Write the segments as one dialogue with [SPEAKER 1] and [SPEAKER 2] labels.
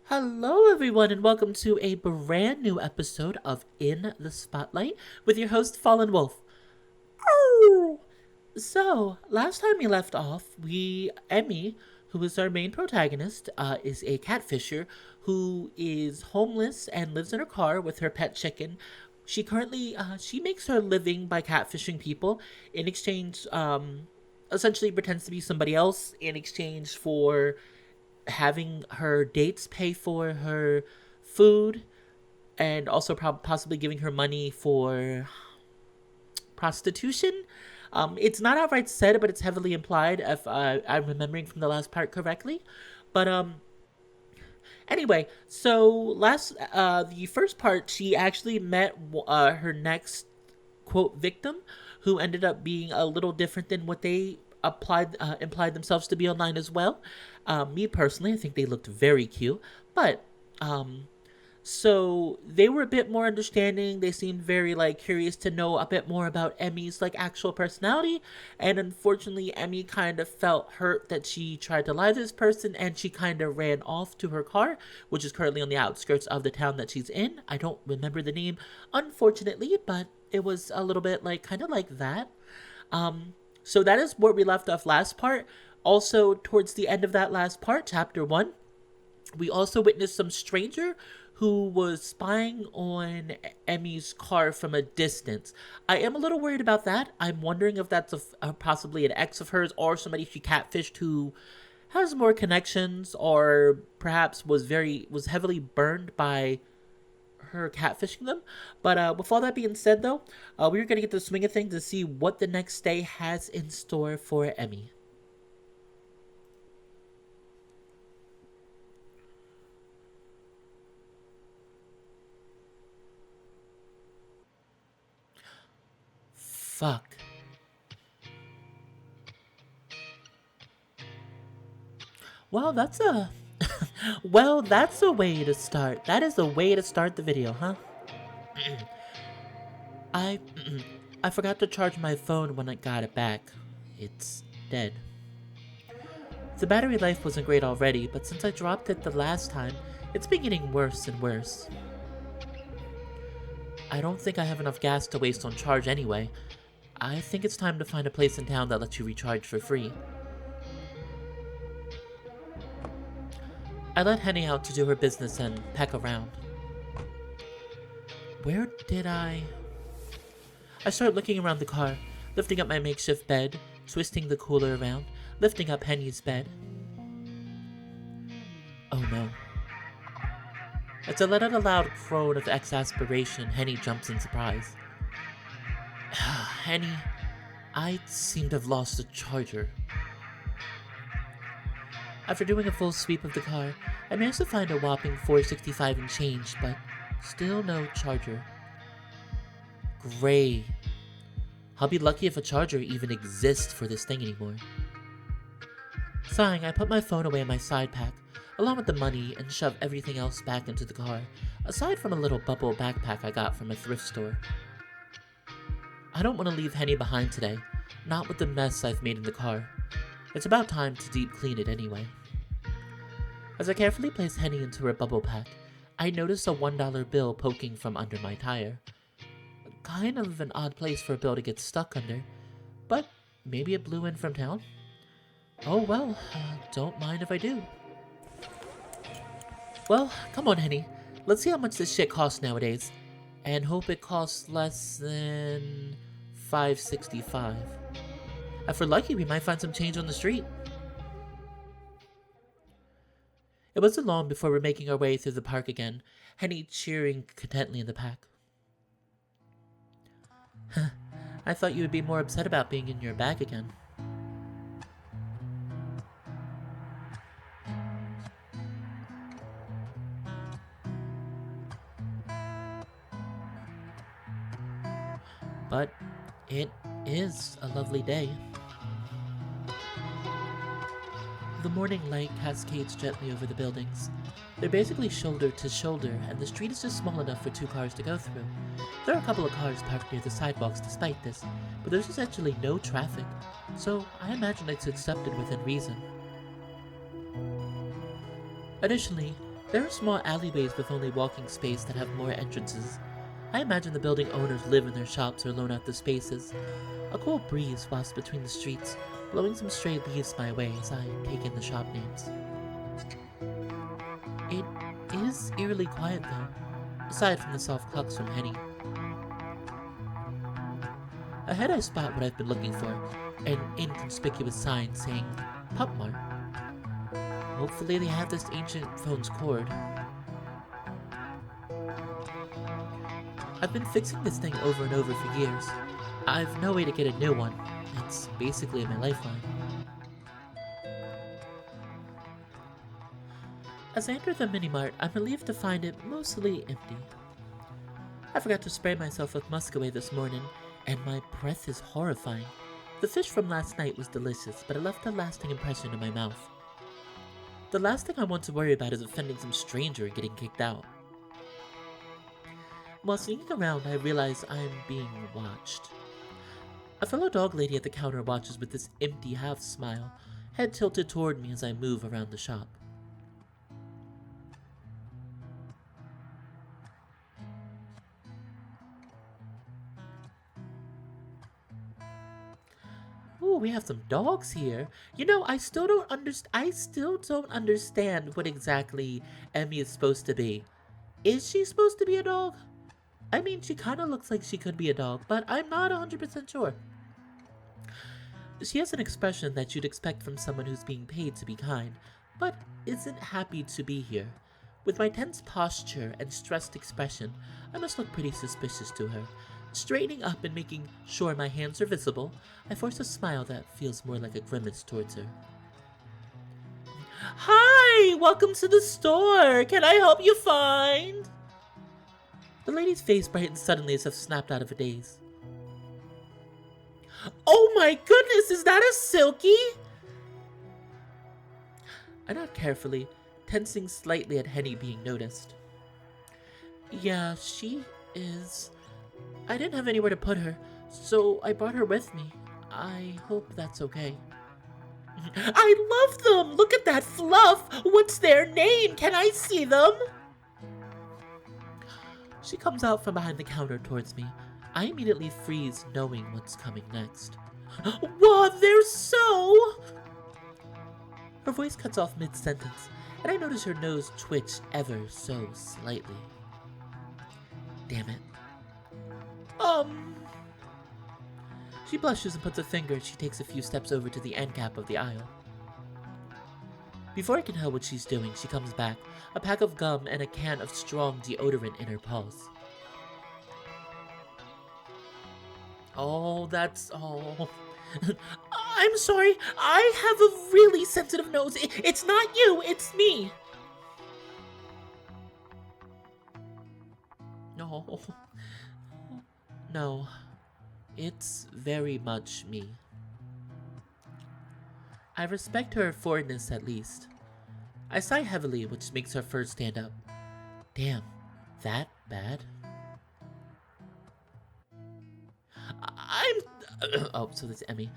[SPEAKER 1] Hello, everyone, and welcome to a brand new episode of In the Spotlight with your host, Fallenwolf. Oh! So, last time we left off, Emmie, who is our main protagonist, is a catfisher who is homeless and lives in her car with her pet chicken. She makes her living by catfishing people in exchange, essentially pretends to be somebody else in exchange for having her dates pay for her food and also possibly giving her money for prostitution. It's not outright said, but it's heavily implied if I'm remembering from the last part correctly. But anyway, so the first part, she actually met her next quote victim, who ended up being a little different than what they implied themselves to be online as well. Me personally, I think they looked very cute, but so they were a bit more understanding. They seemed very curious to know a bit more about Emmy's actual personality, and unfortunately, Emmie kind of felt hurt that she tried to lie to this person, and she kind of ran off to her car, which is currently on the outskirts of the town that she's in. I don't remember the name, unfortunately, but it was a little bit kind of like that. So that is where we left off last part. Also, towards the end of that last part, chapter 1, we also witnessed some stranger who was spying on Emmy's car from a distance. I am a little worried about that. I'm wondering if that's possibly an ex of hers or somebody she catfished who has more connections, or perhaps was heavily burned by her catfishing them. But with all that being said, though, we're going to get the swing of things to see what the next day has in store for Emmie. Fuck. Well, that's a... well, that's a way to start. That is a way to start the video, huh? I... I forgot to charge my phone when I got it back. It's dead. The battery life wasn't great already, but since I dropped it the last time, it's been getting worse and worse. I don't think I have enough gas to waste on charge anyway. I think it's time to find a place in town that lets you recharge for free. I let Henny out to do her business and peck around. Where did I started looking around the car, lifting up my makeshift bed, twisting the cooler around, lifting up Henny's bed. Oh no. As I let out a loud groan of exasperation, Henny jumps in surprise. Henny, I seem to have lost the charger. After doing a full sweep of the car, I managed to find a whopping $4.65 and change, but still no charger. Great. I'll be lucky if a charger even exists for this thing anymore. Sighing, I put my phone away in my side pack, along with the money, and shoved everything else back into the car, aside from a little bubble backpack I got from a thrift store. I don't want to leave Henny behind today, not with the mess I've made in the car. It's about time to deep clean it anyway. As I carefully place Henny into her bubble pack, I notice a $1 bill poking from under my tire. Kind of an odd place for a bill to get stuck under, but maybe it blew in from town? Oh well, don't mind if I do. Well, come on, Henny. Let's see how much this shit costs nowadays, and hope it costs less than $5.65. If we're lucky, we might find some change on the street. It wasn't long before we're making our way through the park again, Henny cheering contentedly in the pack. I thought you would be more upset about being in your bag again. But it is a lovely day. The morning light cascades gently over the buildings. They're basically shoulder to shoulder, and the street is just small enough for 2 cars to go through. There are a couple of cars parked near the sidewalks despite this, but there's essentially no traffic, so I imagine it's accepted within reason. Additionally, There are small alleyways with only walking space that have more entrances. I imagine the building owners live in their shops or loan out the spaces. A cool breeze wafts between the streets, blowing some stray leaves my way as I take in the shop names. It is eerily quiet though, aside from the soft clucks from Henny. Ahead I spot what I've been looking for, an inconspicuous sign saying Pup Mart. Hopefully they have this ancient phone's cord. I've been fixing this thing over and over for years. I've no way to get a new one. It's basically my lifeline. As I enter the mini-mart, I'm relieved to find it mostly empty. I forgot to spray myself with Muscovy this morning, and my breath is horrifying. The fish from last night was delicious, but it left a lasting impression in my mouth. The last thing I want to worry about is offending some stranger and getting kicked out. While sneaking around, I realize I'm being watched. A fellow dog lady at the counter watches with this empty half-smile, head tilted toward me as I move around the shop. Ooh, we have some dogs here. You know, I still don't understand what exactly Emmie is supposed to be. Is she supposed to be a dog? I mean, she kind of looks like she could be a dog, but I'm not 100% sure. She has an expression that you'd expect from someone who's being paid to be kind, but isn't happy to be here. With my tense posture and stressed expression, I must look pretty suspicious to her. Straightening up and making sure my hands are visible, I force a smile that feels more like a grimace towards her. Hi! Welcome to the store! Can I help you find? The lady's face brightened suddenly as if snapped out of a daze. Oh my goodness, is that a Silky? I nod carefully, tensing slightly at Henny being noticed. Yeah, she is. I didn't have anywhere to put her, so I brought her with me. I hope that's okay. I love them! Look at that fluff! What's their name? Can I see them? She comes out from behind the counter towards me. I immediately freeze, knowing what's coming next. Whoa, they're so... Her voice cuts off mid-sentence, and I notice her nose twitch ever so slightly. Damn it. She blushes and puts a finger as she takes a few steps over to the end cap of the aisle. Before I can tell what she's doing, she comes back, a pack of gum and a can of strong deodorant in her paws. Oh, that's all. I'm sorry, I have a really sensitive nose. It's not you, it's me. No. No. It's very much me. I respect her forwardness at least. I sigh heavily, which makes her fur stand up. Damn, that bad? Oh, so that's Emmie.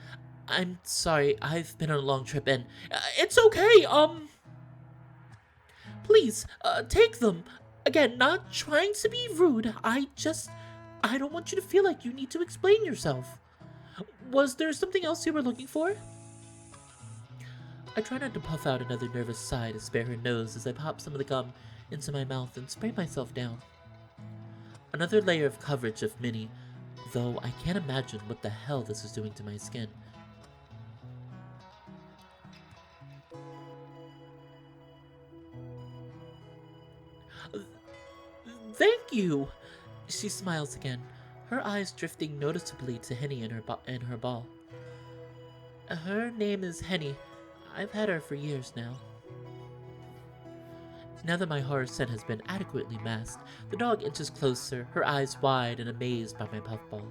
[SPEAKER 1] I'm sorry, I've been on a long trip and... it's okay, please, take them. Again, not trying to be rude, I don't want you to feel like you need to explain yourself. Was there something else you were looking for? I try not to puff out another nervous sigh to spare her nose as I pop some of the gum into my mouth and spray myself down. Another layer of coverage of Minnie, though I can't imagine what the hell this is doing to my skin. Thank you! She smiles again, her eyes drifting noticeably to Henny and her ball. Her name is Henny. I've had her for years now. Now that my horror scent has been adequately masked, the dog inches closer, her eyes wide and amazed by my puffball.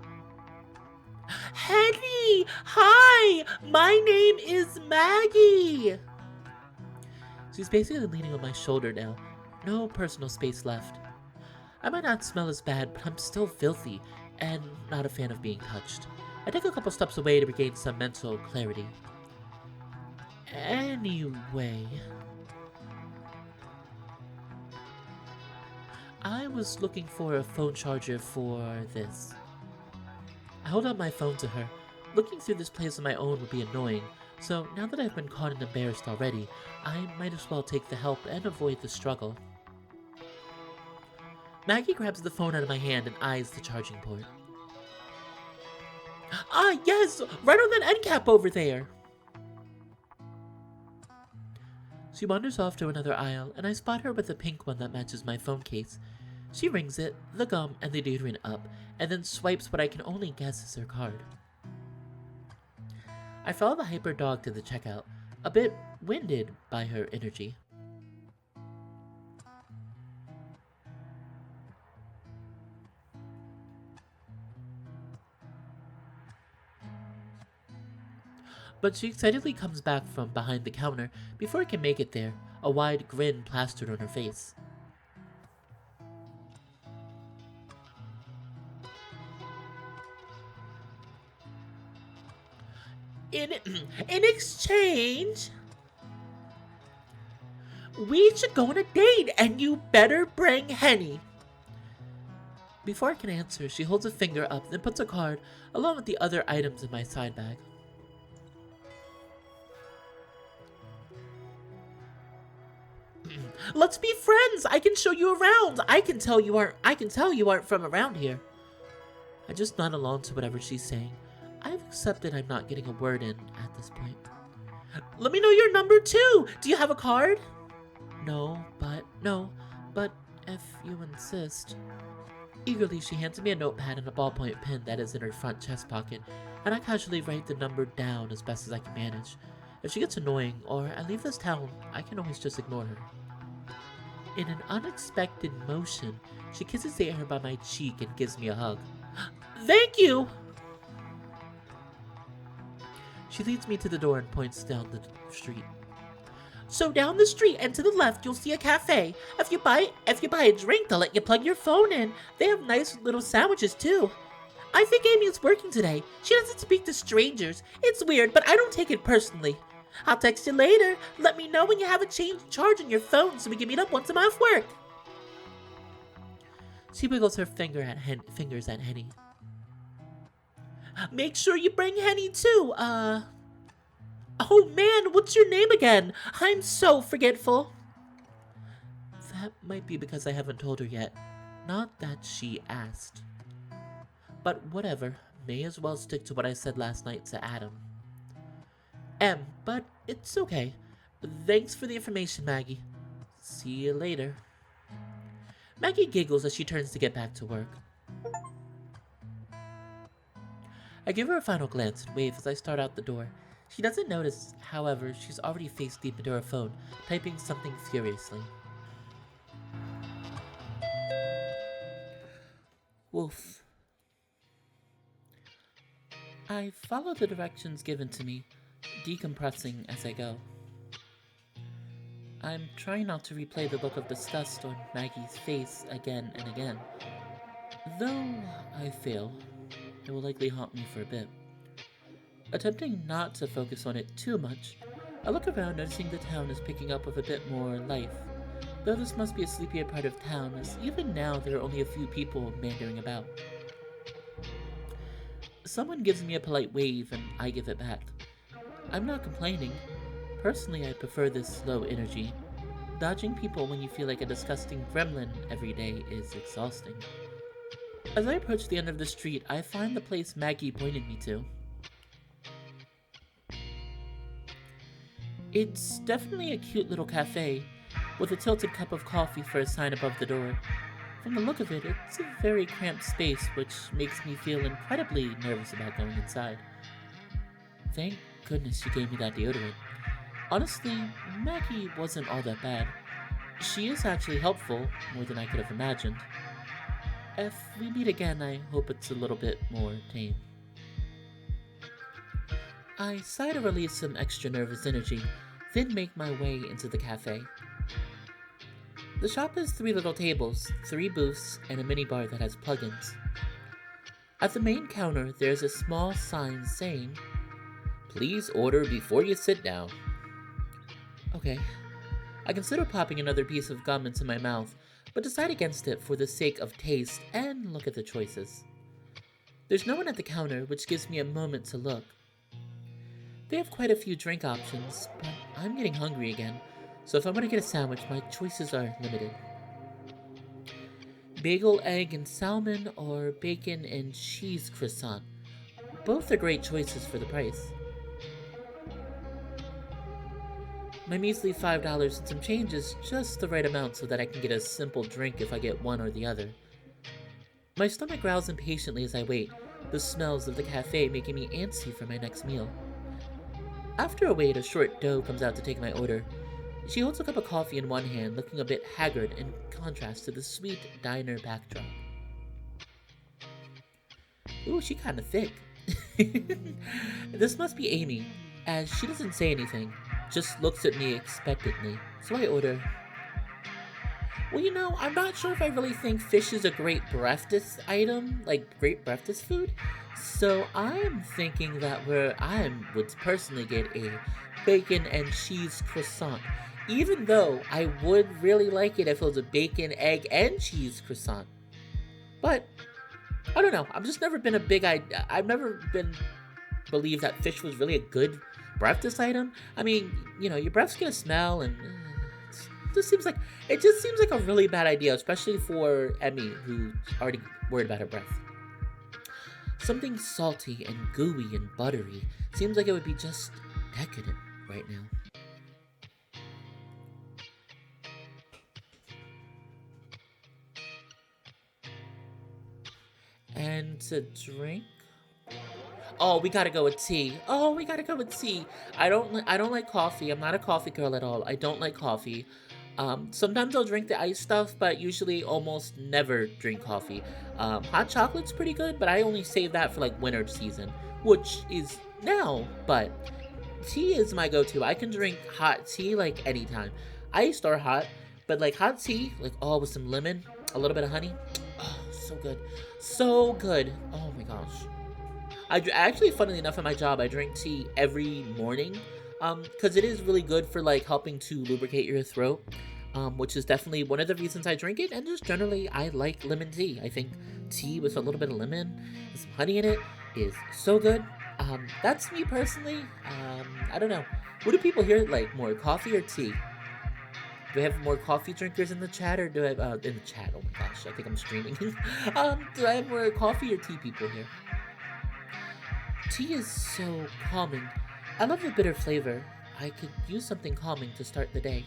[SPEAKER 1] Henny! Hi! My name is Maggie! She's basically leaning on my shoulder now. No personal space left. I might not smell as bad, but I'm still filthy, and not a fan of being touched. I take a couple steps away to regain some mental clarity. Anyway... I was looking for a phone charger for this. I hold out my phone to her. Looking through this place on my own would be annoying, so now that I've been caught and embarrassed already, I might as well take the help and avoid the struggle. Maggie grabs the phone out of my hand and eyes the charging port. Ah, yes! Right on that end cap over there! She wanders off to another aisle, and I spot her with a pink one that matches my phone case. She rings it, the gum, and the deodorant up, and then swipes what I can only guess is her card. I follow the hyper dog to the checkout, a bit winded by her energy. But she excitedly comes back from behind the counter before I can make it there, a wide grin plastered on her face. In exchange, we should go on a date, and you better bring Henny. Before I can answer, she holds a finger up, then puts a card along with the other items in my side bag. Let's be friends. I can show you around. I can tell you aren't from around here. I just nod along to whatever she's saying. I've accepted I'm not getting a word in at this point. Let me know your number too. Do you have a card? No, but if you insist. Eagerly, she hands me a notepad and a ballpoint pen that is in her front chest pocket, and I casually write the number down as best as I can manage. If she gets annoying, or I leave this town, I can always just ignore her. In an unexpected motion, she kisses the air by my cheek and gives me a hug. Thank you! She leads me to the door and points down the street. So down the street and to the left, you'll see a cafe. If you buy a drink, they'll let you plug your phone in. They have nice little sandwiches too. I think Amy is working today. She doesn't speak to strangers. It's weird, but I don't take it personally. I'll text you later. Let me know when you have a charge on your phone so we can meet up once I'm off work. She wiggles her fingers at Henny. Make sure you bring Henny too. Oh man, what's your name again? I'm so forgetful. That might be because I haven't told her yet. Not that she asked. But whatever, may as well stick to what I said last night to Adam. But it's okay. Thanks for the information, Maggie. See you later. Maggie giggles as she turns to get back to work. I give her a final glance and wave as I start out the door. She doesn't notice, however, she's already face deep into her phone, typing something furiously. Wolf. I follow the directions given to me, decompressing as I go. I'm trying not to replay the look of disgust on Maggie's face again and again. Though I fail, it will likely haunt me for a bit. Attempting not to focus on it too much, I look around noticing the town is picking up with a bit more life, though this must be a sleepier part of town as even now there are only a few people meandering about. Someone gives me a polite wave and I give it back. I'm not complaining. Personally, I prefer this low energy. Dodging people when you feel like a disgusting gremlin every day is exhausting. As I approach the end of the street, I find the place Maggie pointed me to. It's definitely a cute little cafe, with a tilted cup of coffee for a sign above the door. From the look of it, it's a very cramped space, which makes me feel incredibly nervous about going inside. Thank goodness she gave me that deodorant. Honestly, Maggie wasn't all that bad. She is actually helpful, more than I could have imagined. If we meet again, I hope it's a little bit more tame. I sigh to release some extra nervous energy, then make my way into the cafe. The shop has 3 little tables, 3 booths, and a minibar that has plugins. At the main counter, there's a small sign saying, "Please order before you sit down." Okay. I consider popping another piece of gum into my mouth, but decide against it for the sake of taste and look at the choices. There's no one at the counter, which gives me a moment to look. They have quite a few drink options, but I'm getting hungry again, so if I want to get a sandwich, my choices are limited. Bagel, egg, and salmon, or bacon and cheese croissant. Both are great choices for the price. My measly $5 and some change is just the right amount so that I can get a simple drink if I get one or the other. My stomach growls impatiently as I wait, the smells of the cafe making me antsy for my next meal. After a wait, a short doe comes out to take my order. She holds a cup of coffee in one hand, looking a bit haggard in contrast to the sweet diner backdrop. Ooh, she kinda thick. This must be Amy, as she doesn't say anything, just looks at me expectantly, so I order. Well, I'm not sure if I really think fish is a great breakfast item, like great breakfast food. So I'm thinking that I would personally get a bacon and cheese croissant. Even though I would really like it if it was a bacon, egg, and cheese croissant. But I don't know. I've never been believed that fish was really a good breakfast item. I mean, your breath's gonna smell and it just seems like a really bad idea, especially for Emmie, who's already worried about her breath. Something salty and gooey and buttery seems like it would be just decadent right now. And to drink? Oh, we gotta go with tea. Oh, we gotta go with tea. I don't like coffee. I'm not a coffee girl at all. I don't like coffee. Sometimes I'll drink the iced stuff, but usually almost never drink coffee. Hot chocolate's pretty good, but I only save that for like winter season, which is now, but tea is my go-to. I can drink hot tea like anytime. Iced or hot, but like hot tea, like with some lemon, a little bit of honey. Oh, so good. So good. Oh my gosh. Actually, funnily enough, at my job, I drink tea every morning, because it is really good for like helping to lubricate your throat, which is definitely one of the reasons I drink it. And just generally, I like lemon tea. I think tea with a little bit of lemon and some honey in it is so good. That's me personally. I don't know. What do people here like more, coffee or tea? Do I have more coffee drinkers in the chat, or do I have in the chat? Oh my gosh, I think I'm streaming. Do I have more coffee or tea people here? Tea is so calming. I love the bitter flavor. I could use something calming to start the day.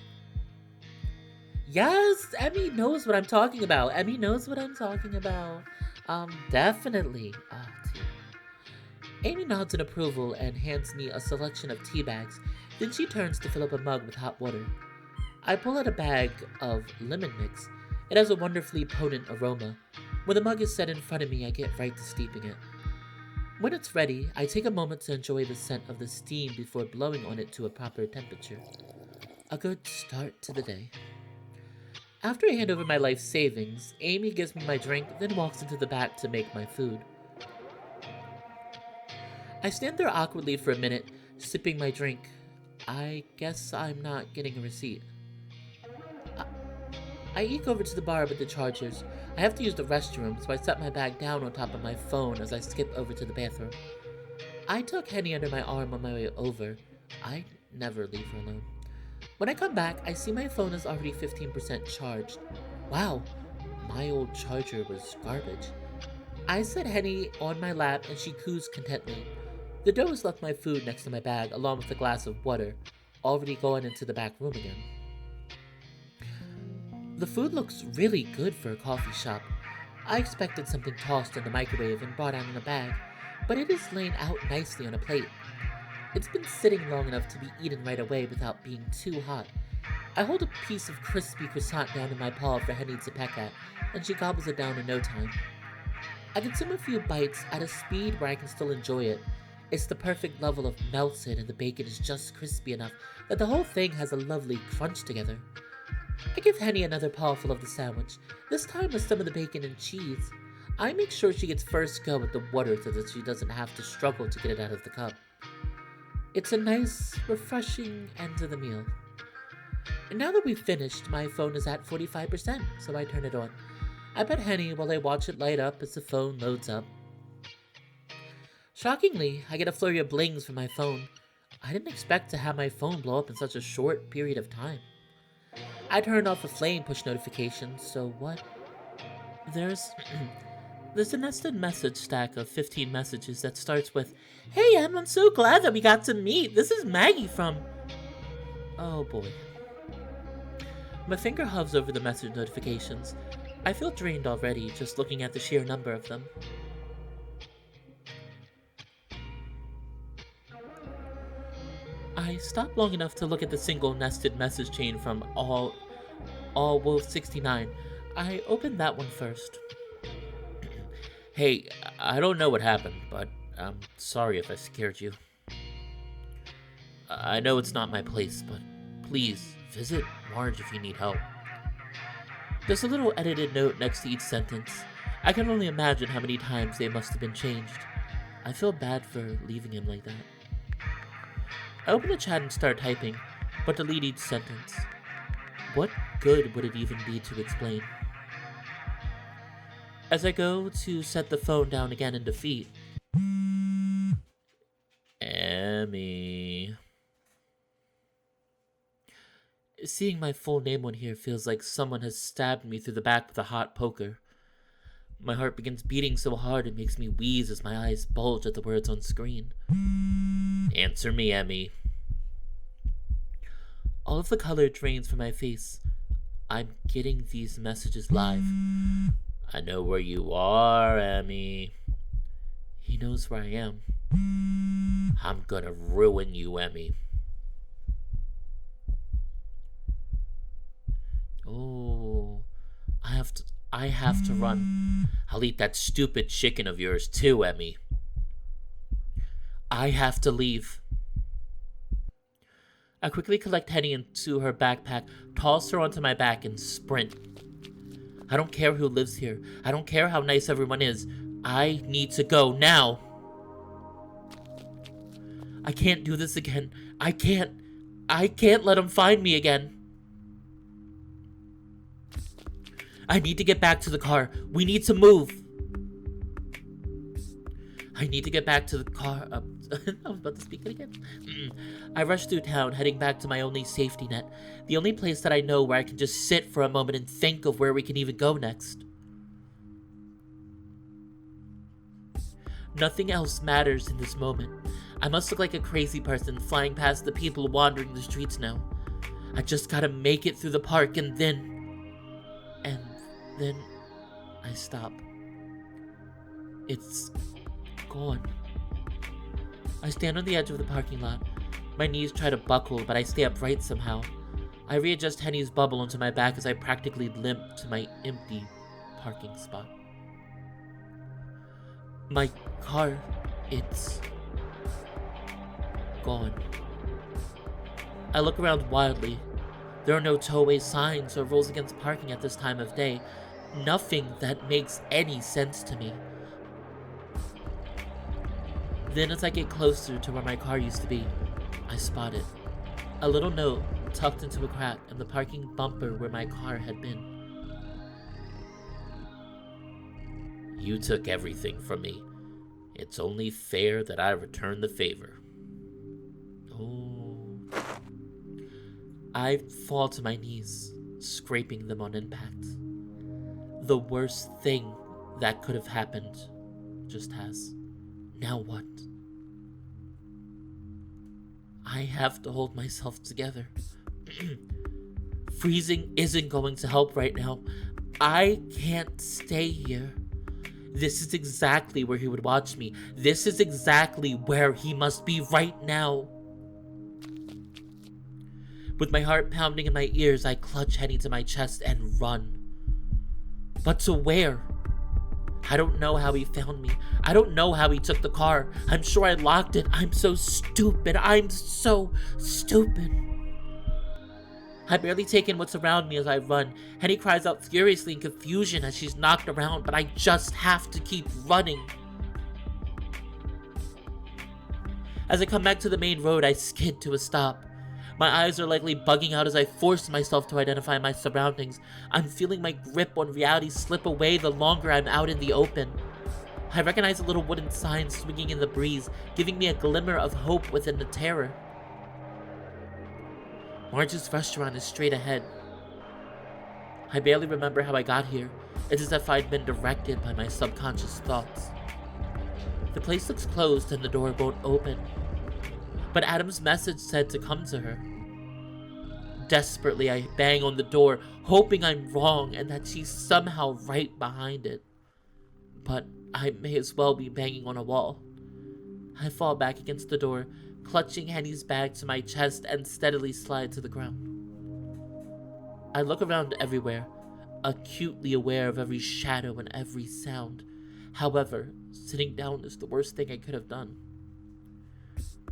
[SPEAKER 1] Yes, Emmy knows what I'm talking about. Emmy knows what I'm talking about. Definitely. Tea. Amy nods in approval and hands me a selection of tea bags. Then she turns to fill up a mug with hot water. I pull out a bag of lemon mix. It has a wonderfully potent aroma. When the mug is set in front of me, I get right to steeping it. When it's ready, I take a moment to enjoy the scent of the steam before blowing on it to a proper temperature. A good start to the day. After I hand over my life savings, Amy gives me my drink, then walks into the back to make my food. I stand there awkwardly for a minute, sipping my drink. I guess I'm not getting a receipt. I eke over to the bar with the chargers. I have to use the restroom, so I set my bag down on top of my phone as I skip over to the bathroom. I tuck Henny under my arm on my way over. I never leave her alone. When I come back, I see my phone is already 15% charged. Wow, my old charger was garbage. I set Henny on my lap and she coos contently. The doe has left my food next to my bag along with a glass of water, already going into the back room again. The food looks really good for a coffee shop. I expected something tossed in the microwave and brought out in a bag, but it is laying out nicely on a plate. It's been sitting long enough to be eaten right away without being too hot. I hold a piece of crispy croissant down in my paw for Henny to peck at, and she gobbles it down in no time. I consume a few bites at a speed where I can still enjoy it. It's the perfect level of melted and the bacon is just crispy enough that the whole thing has a lovely crunch together. I give Henny another pawful of the sandwich, this time with some of the bacon and cheese. I make sure she gets first go with the water so that she doesn't have to struggle to get it out of the cup. It's a nice, refreshing end to the meal. And now that we've finished, my phone is at 45%, so I turn it on. I pet Henny while I watch it light up as the phone loads up. Shockingly, I get a flurry of blings from my phone. I didn't expect to have my phone blow up in such a short period of time. I turned off the flame push notifications, so what? There's a nested message stack of 15 messages that starts with, "Hey Em, I'm so glad that we got to meet. This is Maggie from..." Oh boy. My finger hovers over the message notifications. I feel drained already just looking at the sheer number of them. I stop long enough to look at the single nested message chain from All Wolf 69. I open that one first. "Hey, I don't know what happened, but I'm sorry if I scared you. I know it's not my place, but please visit Marge if you need help." There's a little edited note next to each sentence. I can only imagine how many times they must have been changed. I feel bad for leaving him like that. I open the chat and start typing, but delete each sentence. What good would it even be to explain? As I go to set the phone down again in defeat, Emmie. Seeing my full name on here feels like someone has stabbed me through the back with a hot poker. My heart begins beating so hard it makes me wheeze as my eyes bulge at the words on screen. Answer me, Emmie. All of the color drains from my face. I'm getting these messages live. I know where you are, Emmie. He knows where I am. I'm gonna ruin you, Emmie. Oh, I have to run. I'll eat that stupid chicken of yours too, Emmie. I have to leave. I quickly collect Henny into her backpack, toss her onto my back, and sprint. I don't care who lives here. I don't care how nice everyone is. I need to go now. I can't do this again. I can't let him find me again. I need to get back to the car. We need to move. I need to get back to the car. I was about to speak it again. I rush through town, heading back to my only safety net. The only place that I know where I can just sit for a moment and think of where we can even go next. Nothing else matters in this moment. I must look like a crazy person flying past the people wandering the streets now. I just gotta make it through the park and then I stop. It's gone. I stand on the edge of the parking lot. My knees try to buckle, but I stay upright somehow. I readjust Henny's bubble onto my back as I practically limp to my empty parking spot. My car, it's gone. I look around wildly. There are no towaway signs or rules against parking at this time of day. Nothing that makes any sense to me. Then as I get closer to where my car used to be, I spot it. A little note tucked into a crack in the parking bumper where my car had been. You took everything from me. It's only fair that I return the favor. Oh. I fall to my knees, scraping them on impact. The worst thing that could have happened just has. Now what? I have to hold myself together. Freezing isn't going to help right now. I can't stay here. This is exactly where he would watch me. This is exactly where he must be right now. With my heart pounding in my ears, I clutch Henny to my chest and run. But to where? I don't know how he found me. I don't know how he took the car. I'm sure I locked it. I'm so stupid. I'm so stupid. I barely take in what's around me as I run. Henny cries out furiously in confusion as she's knocked around, but I just have to keep running. As I come back to the main road, I skid to a stop. My eyes are likely bugging out as I force myself to identify my surroundings. I'm feeling my grip on reality slip away the longer I'm out in the open. I recognize a little wooden sign swinging in the breeze, giving me a glimmer of hope within the terror. Marge's restaurant is straight ahead. I barely remember how I got here. It's as if I'd been directed by my subconscious thoughts. The place looks closed and the door won't open. But Adam's message said to come to her. Desperately, I bang on the door, hoping I'm wrong and that she's somehow right behind it. But I may as well be banging on a wall. I fall back against the door, clutching Henny's bag to my chest and steadily slide to the ground. I look around everywhere, acutely aware of every shadow and every sound. However, sitting down is the worst thing I could have done.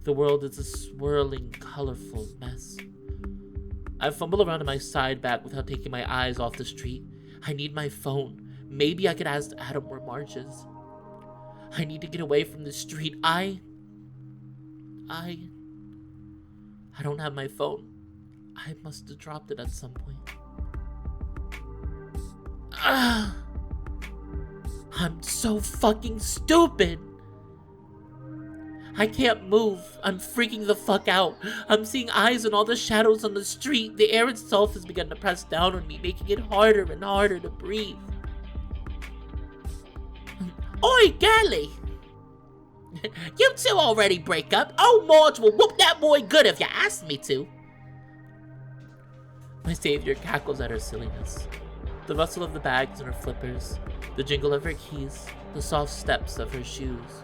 [SPEAKER 1] The world is a swirling, colorful mess. I fumble around in my side bag without taking my eyes off the street. I need my phone. Maybe I could ask Adam where Marge is. I need to get away from the street. I don't have my phone. I must have dropped it at some point. I'm so fucking stupid. I can't move. I'm freaking the fuck out. I'm seeing eyes and all the shadows on the street. The air itself has begun to press down on me, making it harder and harder to breathe. Oi, girlie! You two already break up. Oh, Marge will whoop that boy good if you ask me to. My savior cackles at her silliness. The rustle of the bags and her flippers, the jingle of her keys, the soft steps of her shoes.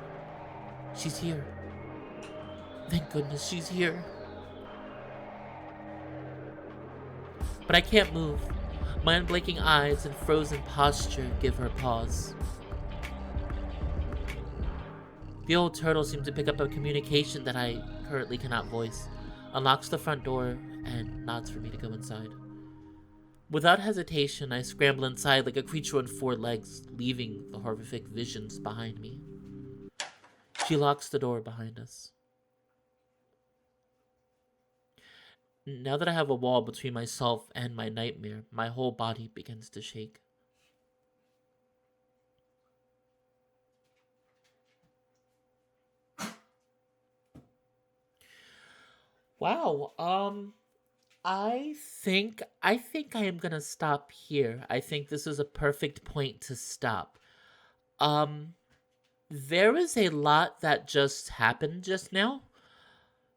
[SPEAKER 1] She's here. Thank goodness she's here. But I can't move. My unblinking eyes and frozen posture give her pause. The old turtle seems to pick up a communication that I currently cannot voice, unlocks the front door, and nods for me to go inside. Without hesitation, I scramble inside like a creature on four legs, leaving the horrific visions behind me. She locks the door behind us. Now that I have a wall between myself and my nightmare, my whole body begins to shake. Wow, I think I am gonna stop here. I think this is a perfect point to stop. Um, there is a lot that just happened just now.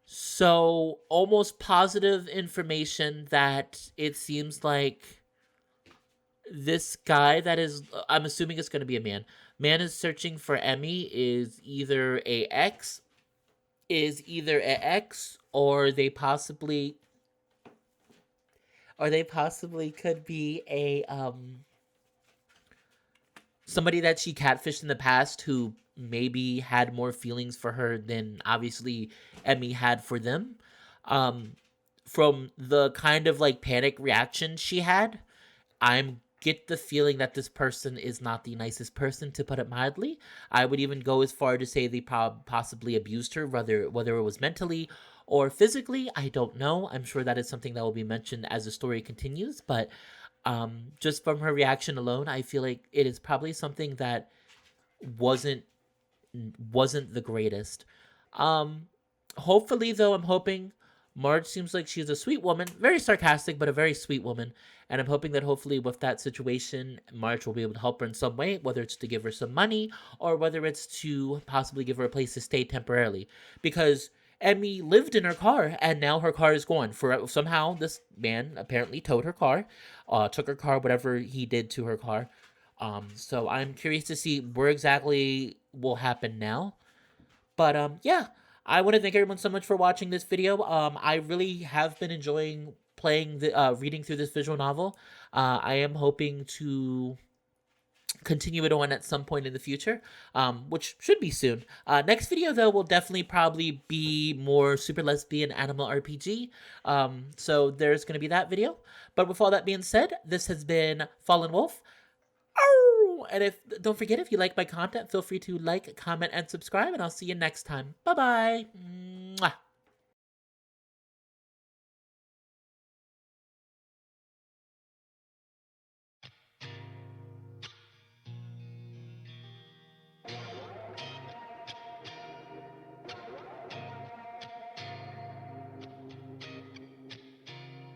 [SPEAKER 1] So, almost positive information that it seems like this guy that is, I'm assuming it's going to be a man is searching for Emmie is either a ex, or they possibly could be a somebody that she catfished in the past who maybe had more feelings for her than obviously Emmie had for them. From the kind of like panic reaction she had, I'm get the feeling that this person is not the nicest person, to put it mildly. I would even go as far to say they possibly abused her, whether it was mentally or physically. I don't know. I'm sure that is something that will be mentioned as the story continues, but just from her reaction alone, I feel like it is probably something that wasn't the greatest. Hopefully though, I'm hoping Marge seems like she's a sweet woman, very sarcastic, but a very sweet woman. And I'm hoping that hopefully with that situation, Marge will be able to help her in some way, whether it's to give her some money or whether it's to possibly give her a place to stay temporarily. Because Emmie lived in her car and now her car is gone. Somehow this man apparently towed her car, took her car, whatever he did to her car. So I'm curious to see where exactly will happen now. But yeah, I want to thank everyone so much for watching this video. I really have been enjoying reading through this visual novel. I am hoping to continue it on at some point in the future, which should be soon. Next video, though, will definitely probably be more Super Lesbian Animal RPG. So there's going to be that video. But with all that being said, this has been Fallenwolf. And don't forget, if you like my content, feel free to like, comment, and subscribe, and I'll see you next time. Bye-bye.